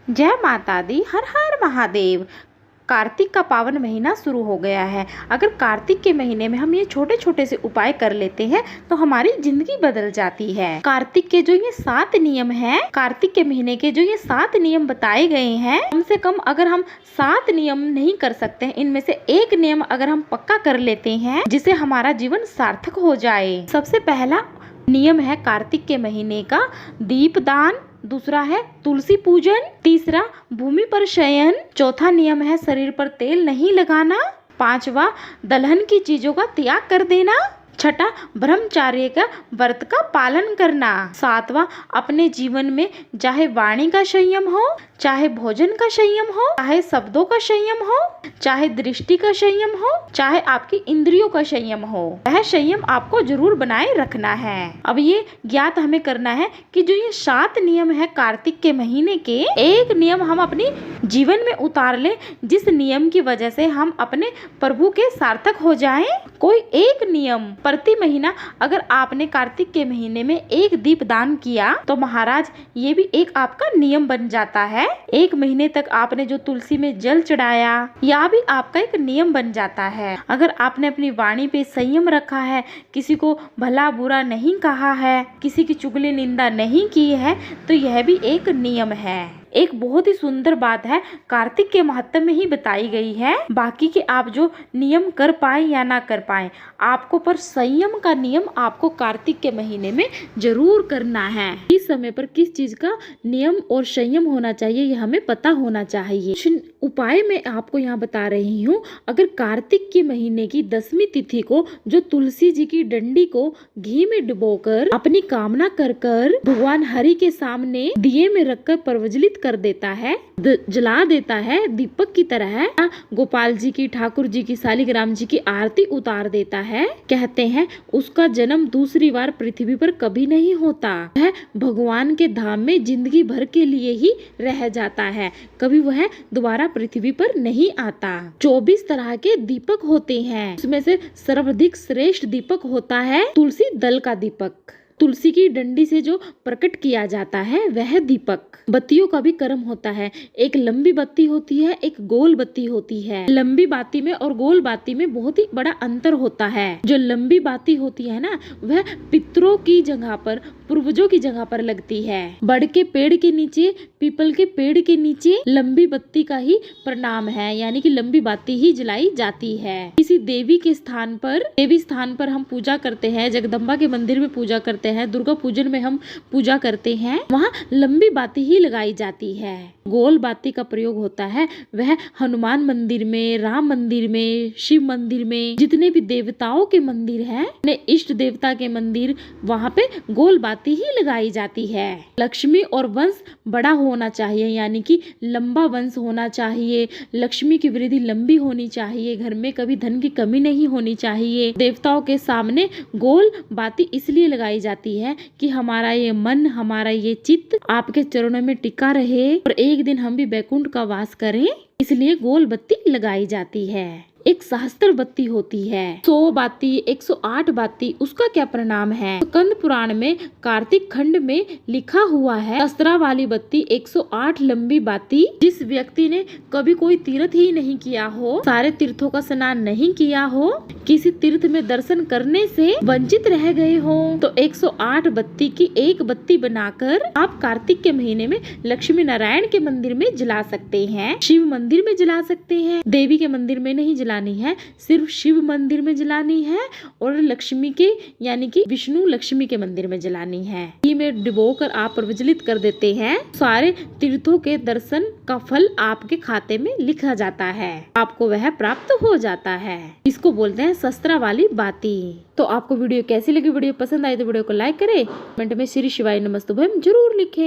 जय माता दी, हर हर महादेव। कार्तिक का पावन महीना शुरू हो गया है। अगर कार्तिक के महीने में हम ये छोटे छोटे से उपाय कर लेते हैं तो हमारी जिंदगी बदल जाती है। कार्तिक के जो ये 7 नियम हैं, कार्तिक के महीने के जो ये 7 नियम बताए गए हैं, कम से कम अगर हम 7 नियम नहीं कर सकते हैं, इनमें से एक नियम अगर हम पक्का कर लेते हैं जिससे हमारा जीवन सार्थक हो जाए। सबसे पहला नियम है कार्तिक के महीने का दीपदान, दूसरा है तुलसी पूजन, तीसरा भूमि पर शयन, चौथा नियम है शरीर पर तेल नहीं लगाना, पांचवा दलहन की चीजों का त्याग कर देना, छठा ब्रह्मचर्य का व्रत का पालन करना, सातवां अपने जीवन में चाहे वाणी का संयम हो, चाहे भोजन का संयम हो, चाहे शब्दों का संयम हो, चाहे दृष्टि का संयम हो, चाहे आपकी इंद्रियों का संयम हो, वह संयम आपको जरूर बनाए रखना है। अब ये ज्ञात हमें करना है कि जो ये 7 नियम है कार्तिक के महीने के, एक नियम हम अपनी जीवन में उतार ले जिस नियम की वजह से हम अपने प्रभु के सार्थक हो जाएं। कोई एक नियम प्रति महीना अगर आपने कार्तिक के महीने में एक दीप दान किया तो महाराज ये भी एक आपका नियम बन जाता है। एक महीने तक आपने जो तुलसी में जल चढ़ाया यह भी आपका एक नियम बन जाता है। अगर आपने अपनी वाणी पे संयम रखा है, किसी को भला बुरा नहीं कहा है, किसी की चुगली निंदा नहीं की है, तो यह भी एक नियम है। एक बहुत ही सुंदर बात है कार्तिक के महत्व में ही बताई गई है। बाकी के आप जो नियम कर पाए या ना कर पाए, आपको पर संयम का नियम आपको कार्तिक के महीने में जरूर करना है। किस समय पर किस चीज का नियम और संयम होना चाहिए यह हमें पता होना चाहिए। उपाय मैं आपको यहाँ बता रही हूँ। अगर कार्तिक के महीने की 10वीं तिथि को जो तुलसी जी की डंडी को घी में डुबोकर अपनी कामना कर भगवान हरि के सामने दिए में रखकर प्रज्वलित कर देता है, जला देता है दीपक की तरह, गोपाल जी की, ठाकुर जी की, शालिग्राम जी की आरती उतार देता है, कहते हैं उसका जन्म दूसरी बार पृथ्वी पर कभी नहीं होता। वह भगवान के धाम में जिंदगी भर के लिए ही रह जाता है, कभी वह दोबारा पृथ्वी पर नहीं आता। 24 तरह के दीपक होते हैं, उसमें से सर्वाधिक श्रेष्ठ दीपक होता है तुलसी दल का दीपक। तुलसी की डंडी से जो प्रकट किया जाता है वह दीपक। बत्तियों का भी क्रम होता है, एक लंबी बत्ती होती है, एक गोल बत्ती होती है। लंबी बाती में और गोल बाती में बहुत ही बड़ा अंतर होता है। जो लंबी बाती होती है ना, वह पितरों की जगह पर, पूर्वजों की जगह पर लगती है। बड़ के पेड़ के नीचे, पीपल के पेड़ के नीचे लंबी बत्ती का ही प्रणाम है, यानी कि लंबी बाती ही जलाई जाती है। किसी देवी के स्थान पर, देवी स्थान पर हम पूजा करते हैं, जगदम्बा के मंदिर में पूजा करते हैं, दुर्गा पूजन में हम पूजा करते हैं, वहाँ लंबी बाती ही लगाई जाती है। गोल बाती का प्रयोग होता है वह हनुमान मंदिर में, राम मंदिर में, शिव मंदिर में, जितने भी देवताओं के मंदिर हैं, अपने इष्ट देवता के मंदिर, वहाँ पे गोल बाती ही लगाई जाती है। लक्ष्मी और वंश बड़ा होना चाहिए, यानी कि लंबा वंश होना चाहिए, लक्ष्मी की वृद्धि लंबी होनी चाहिए, घर में कभी धन की कमी नहीं होनी चाहिए। देवताओं के सामने गोल बाती इसलिए लगाई जाती है कि हमारा ये मन, हमारा ये चित्त आपके चरणों में टिका रहे और एक दिन हम भी वैकुंठ का वास करें, इसलिए गोल बत्ती लगाई जाती है। एक सहस्त्र बत्ती होती है, 100 बाती, 108 बाती, उसका क्या परिणाम है? तो कंद पुराण में कार्तिक खंड में लिखा हुआ है, सहस्त्रा वाली बत्ती 108 लंबी बाती। जिस व्यक्ति ने कभी कोई तीर्थ ही नहीं किया हो, सारे तीर्थों का स्नान नहीं किया हो, किसी तीर्थ में दर्शन करने से वंचित रह गए हो, तो 108 बत्ती की एक बत्ती बनाकर आप कार्तिक के महीने में लक्ष्मी नारायण के मंदिर में जला सकते हैं, शिव मंदिर में जला सकते हैं। देवी के मंदिर में नहीं जलानी है, सिर्फ शिव मंदिर में जलानी है, और लक्ष्मी के, यानी कि विष्णु लक्ष्मी के मंदिर में जलानी है। घी में डुबोकर आप प्रज्वलित कर देते हैं, सारे तीर्थों के दर्शन का फल आपके खाते में लिखा जाता है, आपको वह प्राप्त हो जाता है। इसको बोलते हैं शस्त्रा वाली बाती। तो आपको वीडियो कैसी लगी? वीडियो पसंद आई तो वीडियो को लाइक करें, कमेंट में श्री शिवाय नमस्तुभ्यम जरूर लिखें।